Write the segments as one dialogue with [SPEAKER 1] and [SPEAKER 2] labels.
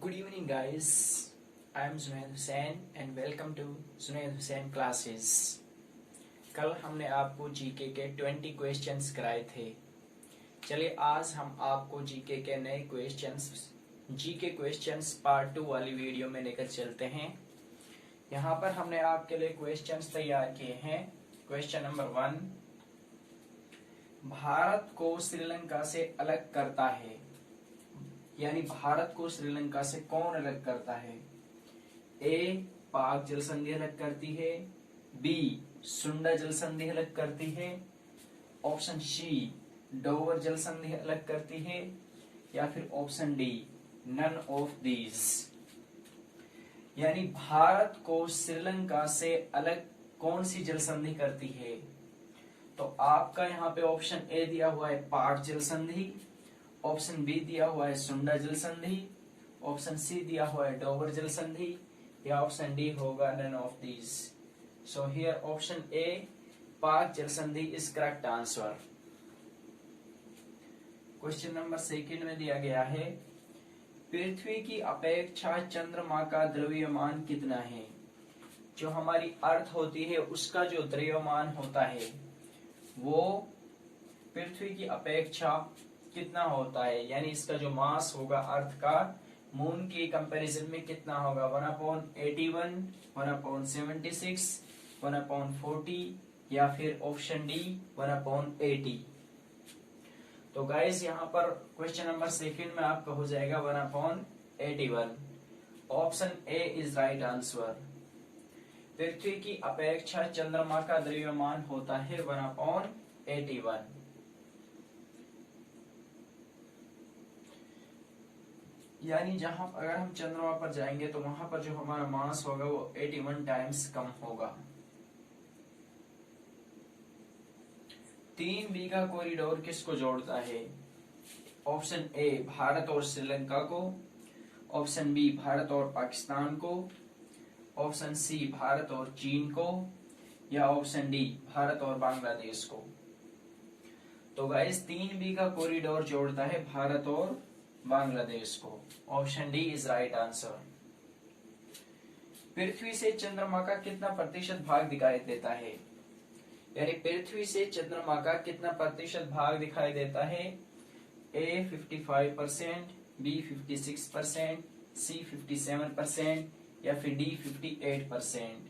[SPEAKER 1] Good evening, guys. I am Zunaid Hussain and welcome to Zunaid Hussain classes. कल हमने आपको GK के 20 questions कराए थे। चलिए आज हम आपको जीके के नए क्वेश्चंस जीके क्वेश्चंस पार्ट 2 वाली वीडियो में लेकर चलते हैं। यहाँ पर हमने आपके लिए क्वेश्चंस तैयार किए हैं। क्वेश्चन नंबर 1, भारत को श्रीलंका से अलग करता है, यानी भारत को श्रीलंका से कौन अलग करता है? ए, पाक जल संधि अलग करती है, बी, सुंडा जल संधि अलग करती है, ऑप्शन सी, डोवर जल संधि अलग करती है, या फिर option D, none of these. यानी भारत को श्रीलंका से अलग कौन सी जल संधि करती है? तो आपका यहाँ पे ऑप्शन ए दिया हुआ है पाक जल संधि, ऑप्शन बी दिया हुआ है सुंडा जल संधि, ऑप्शन सी दिया हुआ है डोवर जल संधि, या ऑप्शन डी होगा none of these. So here option A Pak जल संधि is correct answer. Question number 2 में दिया गया है, पृथ्वी की अपेक्षा चंद्रमा का द्रव्यमान कितना है? जो हमारी अर्थ होती है उसका जो द्रव्यमान होता है वो पृथ्वी की अपेक्षा कितना होता है, यानी इसका जो मास होगा अर्थ का मून के कंपैरिजन में कितना होगा? 1/81, 1/76, 1/40, या फिर ऑप्शन डी 1/80। तो गाइस यहाँ पर क्वेश्चन नंबर 2 में आपका हो जाएगा 1/81। Option A is right answer. पृथ्वी की अपेक्षा चंद्रमा का द्रव्यमान होता है 1/81। यानी जहां अगर हम चंद्रमा पर जाएंगे तो वहां पर जो हमारा मास होगा वो 81 टाइम्स कम होगा। 3 बीघा कॉरिडोर किसको जोड़ता है? ऑप्शन ए भारत और श्रीलंका को, ऑप्शन बी भारत और पाकिस्तान को, ऑप्शन सी भारत और चीन को, या ऑप्शन डी भारत और बांग्लादेश को। तो गाइस 3 बीघा कॉरिडोर जोड़ता है भारत और बांग्लादेश को। Option D is right answer. पृथ्वी से चंद्रमा का कितना प्रतिशत भाग दिखाई देता है? यानी पृथ्वी से चंद्रमा का कितना प्रतिशत भाग दिखाई देता है? ए 55%, बी 56%, सी 57%, या फिर D 58%।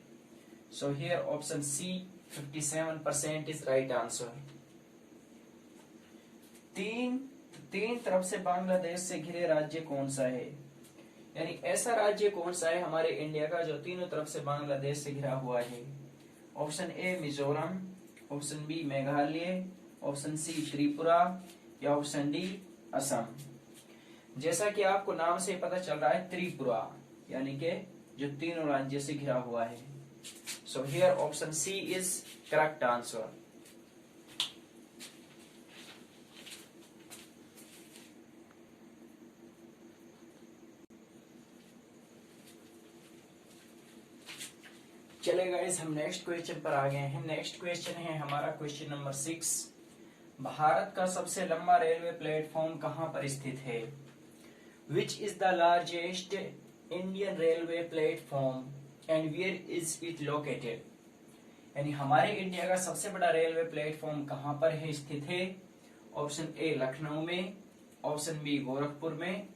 [SPEAKER 1] So here option C 57% is right answer. तीन तरफ से बांग्लादेश से घिरे राज्य कौन सा है? यानी ऐसा राज्य कौन सा है हमारे इंडिया का जो तीनों तरफ से बांग्लादेश से घिरा हुआ है? Option A Mizoram, option B Meghalaya, option C Tripura, या ऑप्शन डी असम। जैसा कि आपको नाम से पता चल रहा है त्रिपुरा, यानी कि जो तीनों राज्य से घिरा हुआ है। So here option C is correct answer. चले गाइस हम नेक्स्ट क्वेश्चन पर आ गए हैं। नेक्स्ट क्वेश्चन है हमारा क्वेश्चन नंबर 6, भारत का सबसे लंबा रेलवे प्लेटफॉर्म कहां पर स्थित है? Which is the largest Indian railway platform and where is it located? यानी हमारे इंडिया का सबसे बड़ा रेलवे प्लेटफॉर्म कहां पर है स्थित है? ऑप्शन ए लखनऊ में, ऑप्शन बी गोरखपुर में,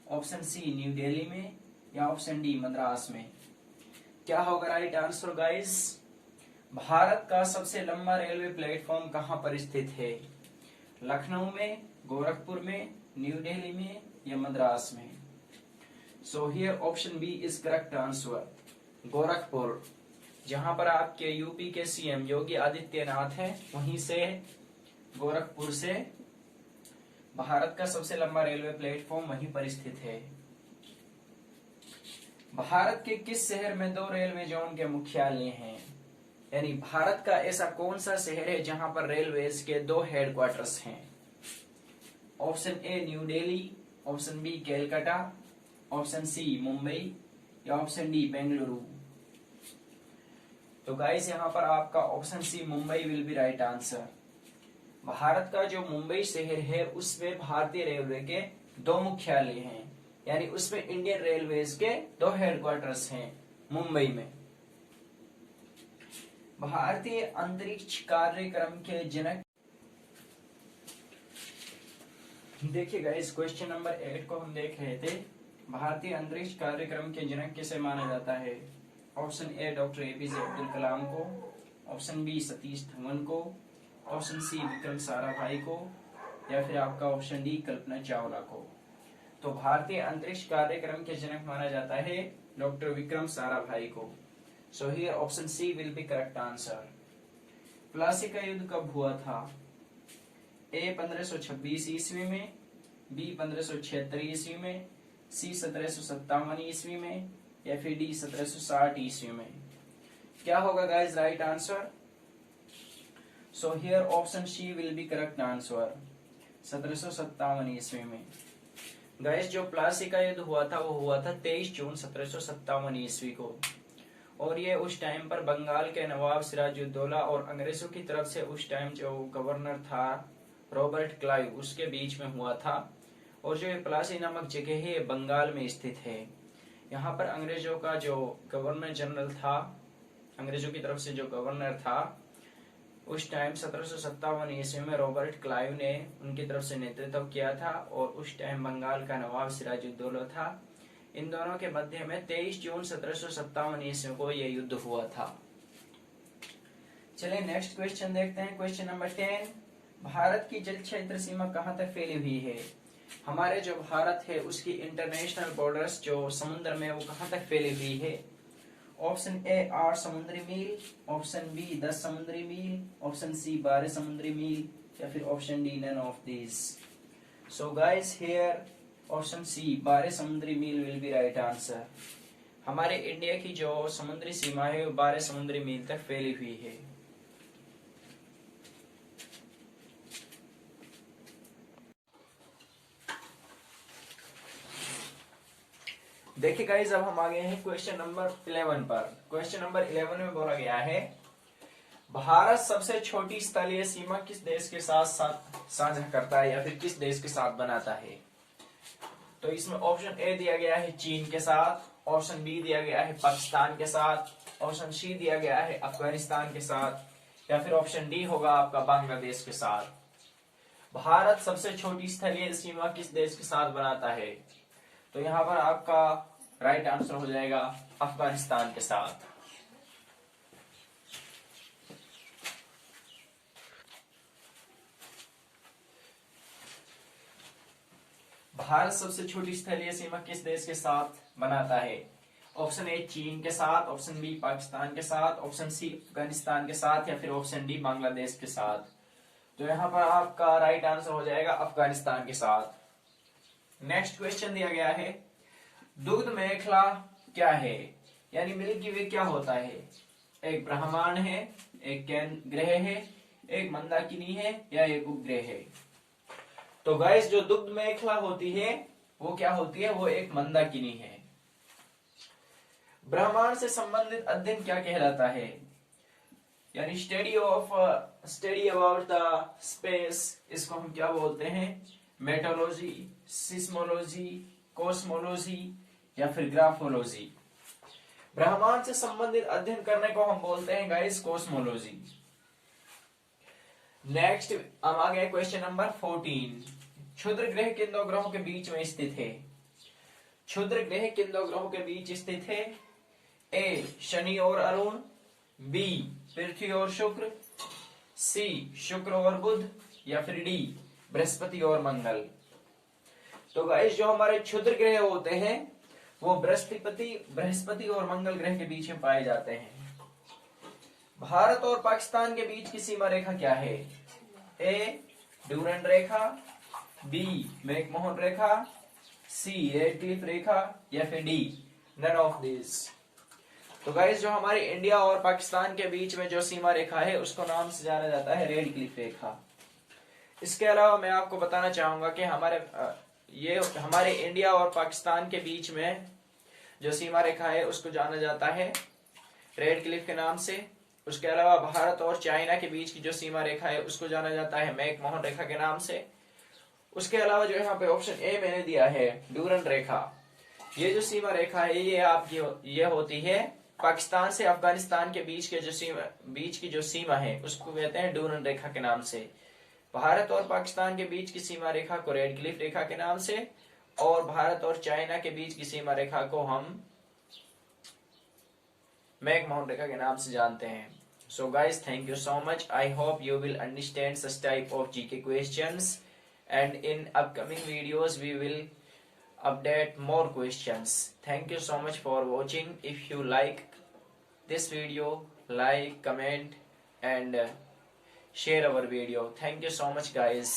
[SPEAKER 1] ऑप्शन सी न्यू दिल्ली में, या ऑप्शन डी मद्रास में। क्या होगा राइट आंसर गाइस? भारत का सबसे लंबा रेलवे प्लेटफॉर्म कहां पर स्थित है? लखनऊ में, गोरखपुर में, न्यू दिल्ली में, या मद्रास में। So here option B is correct answer, Gorakhpur. जहां पर आपके यूपी के सीएम योगी आदित्यनाथ है, वहीं से गोरखपुर से भारत का सबसे लंबा रेलवे प्लेटफॉर्म वहीं पर स्थित है। भारत के किस शहर में 2 रेलवे जोन के मुख्यालय हैं? यानी भारत का ऐसा कौन सा शहर है जहां पर रेलवेज के 2 हेडक्वार्टर्स हैं? Option A New Delhi, option B Calcutta, option C Mumbai, या ऑप्शन डी बेंगलुरु। तो गाइस यहाँ पर आपका option C Mumbai will be right answer. Bharat का जो मुंबई शहर है उसमें भारतीय रेलवे के 2 मुख्यालय हैं, यानी उसमें इंडियन रेलवेज के 2 हेडक्वार्टर्स हैं मुंबई में। भारतीय अंतरिक्ष कार्यक्रम के जनक, देखिएगा इस क्वेश्चन नंबर 8 को हम देख रहे थे। भारतीय अंतरिक्ष कार्यक्रम के जनक किसे माना जाता है? Option A doctor APJ Abdul Kalam को, ऑप्शन बी सतीश धवन को, ऑप्शन सी विक्रम साराभाई को, या फिर आपका ऑप्शन डी कल्पना चावला को। तो भारतीय अंतरिक्ष कार्यक्रम के जनक माना जाता है डॉक्टर विक्रम साराभाई को। So here option C will be correct answer. Plassey का युद्ध कब हुआ था? ए 1526 ईस्वी में, बी 1576 ईस्वी में, सी 1757 ईस्वी में, या फिर डी 1760 ईस्वी में। क्या होगा guys right answer? So here option C will be correct answer, 1757 ईस्वी में। गाइस जो प्लासी का युद्ध हुआ था वो हुआ था 23 जून 1757 ईस्वी को, और ये उस टाइम पर बंगाल के नवाब सिराजुद्दौला और अंग्रेजों की तरफ से उस टाइम जो गवर्नर था रॉबर्ट क्लाइव, उसके बीच में हुआ था। और जो ये प्लासी नामक जगह है ये बंगाल में स्थित है। यहाँ पर अंग्रेजों का जो गवर्नर जनरल था, अंग्रेजों की तरफ से जो गवर्नर था उस टाइम 1757 ईस्वी में रॉबर्ट क्लाइव ने उनकी तरफ से नेतृत्व किया था, और उस टाइम बंगाल का नवाब सिराजुद्दौला था। इन दोनों के मध्य में 23 जून 1757 ईस्वी को यह युद्ध हुआ था। चलिए नेक्स्ट क्वेश्चन देखते हैं। क्वेश्चन नंबर 10, भारत की जल क्षेत्र सीमा कहां तक फैली हुई है? हमारे जो भारत है उसकी इंटरनेशनल बॉर्डर्स जो समुद्र में वो कहां तक फैली हुई है? ऑप्शन ए 8 समुद्री मील, ऑप्शन बी 10 समुद्री मील, ऑप्शन सी 12 समुद्री मील, या फिर option D none of this. So guys here option C 12 समुद्री मील विल बी राइट आंसर। हमारे इंडिया की जो समुद्री सीमा है वो 12 समुद्री मील तक फैली हुई है। देखिए गाइस अब हम आ गए हैं क्वेश्चन नंबर 11 पर। क्वेश्चन नंबर 11 में बोला गया है भारत सबसे छोटी स्थलीय सीमा किस देश के साथ साझा करता है या फिर किस देश के साथ बनाता है? तो इसमें ऑप्शन ए दिया गया है चीन के साथ, ऑप्शन बी दिया गया है पाकिस्तान के साथ, ऑप्शन सी दिया गया है अफगानिस्तान के साथ, या फिर ऑप्शन डी होगा आपका बांग्लादेश के साथ। भारत सबसे छोटी स्थलीय सीमा किस देश के साथ बनाता है? तो यहाँ पर आपका राइट आंसर हो जाएगा अफगानिस्तान के साथ। भारत सबसे छोटी स्थलीय सीमा किस देश के साथ बनाता है? ऑप्शन ए चीन के साथ, ऑप्शन बी पाकिस्तान के साथ, ऑप्शन सी अफगानिस्तान के साथ, या फिर ऑप्शन डी बांग्लादेश के साथ। तो यहाँ पर आपका राइट आंसर हो जाएगा अफगानिस्तान के साथ। नेक्स्ट क्वेश्चन दिया गया है दुग्ध मेखला क्या है? यानी मिल्की वे क्या होता है? एक ब्रह्मांड है, एक ग्रह है, एक मंदाकिनी है, या एक उपग्रह है? तो गाइस जो दुग्ध मेखला होती है वो क्या होती है? वो एक मंदाकिनी है। ब्रह्मांड से संबंधित अध्ययन क्या कहलाता है? यानी स्टडी अबाउट द स्पेस, इसको हम क्या बोलते हैं? मेटोलॉजी, सिस्मोलॉजी, कॉस्मोलॉजी, या फिर ग्राफोलॉजी। ब्रह्मांड से संबंधित अध्ययन करने को हम बोलते हैं गाइस कॉस्मोलॉजी। नेक्स्ट हम आ गए क्वेश्चन नंबर 14। क्षुद्र ग्रह किन दो ग्रहों के बीच में स्थित है? क्षुद्र ग्रह किन दो ग्रहों के बीच स्थित है? ए शनि और अरुण, बी पृथ्वी और शुक्र, सी शुक्र और बुध, या फिर डी बृहस्पति और मंगल। तो गाइस जो हमारे क्षुद्र ग्रह होते हैं वो बृहस्पति और मंगल ग्रह के बीच में पाए जाते हैं। भारत और पाकिस्तान के बीच की सीमा रेखा क्या है? ए ड्यूरेंट रेखा, बी मैकमोहन रेखा, सी रेडक्लिफ रेखा, या फिर डी नन ऑफ दिस। तो गाइस जो हमारे इंडिया और पाकिस्तान के बीच में जो सीमा रेखा है उसको नाम से जाना जाता है रेडक्लिफ रेखा। इसके अलावा मैं आपको बताना चाहूंगा कि हमारे इंडिया और पाकिस्तान के बीच में जो सीमा रेखा है उसको जाना जाता है रेडक्लिफ के नाम से। उसके अलावा भारत और चाइना के बीच की जो सीमा रेखा है उसको जाना जाता है मैकमोहन रेखा के नाम से। उसके अलावा जो यहाँ पे ऑप्शन ए मैंने दिया है ड्यूरेंट रेखा, ये जो सीमा रेखा है ये आपकी ये होती है पाकिस्तान से अफगानिस्तान के बीच की जो सीमा है उसको कहते हैं डूरन रेखा के नाम से। भारत और पाकिस्तान के बीच की सीमा रेखा को रेड क्लिफ रेखा के नाम से, और भारत और चाइना के बीच की सीमा रेखा को हम मैकमोहन रेखा के नाम से जानते हैं। So guys, thank you so much. I hope you will understand such type of GK questions, and in upcoming videos we will update more questions. Thank you so much for watching. If you like this video, like, comment and share our video. Thank you so much guys.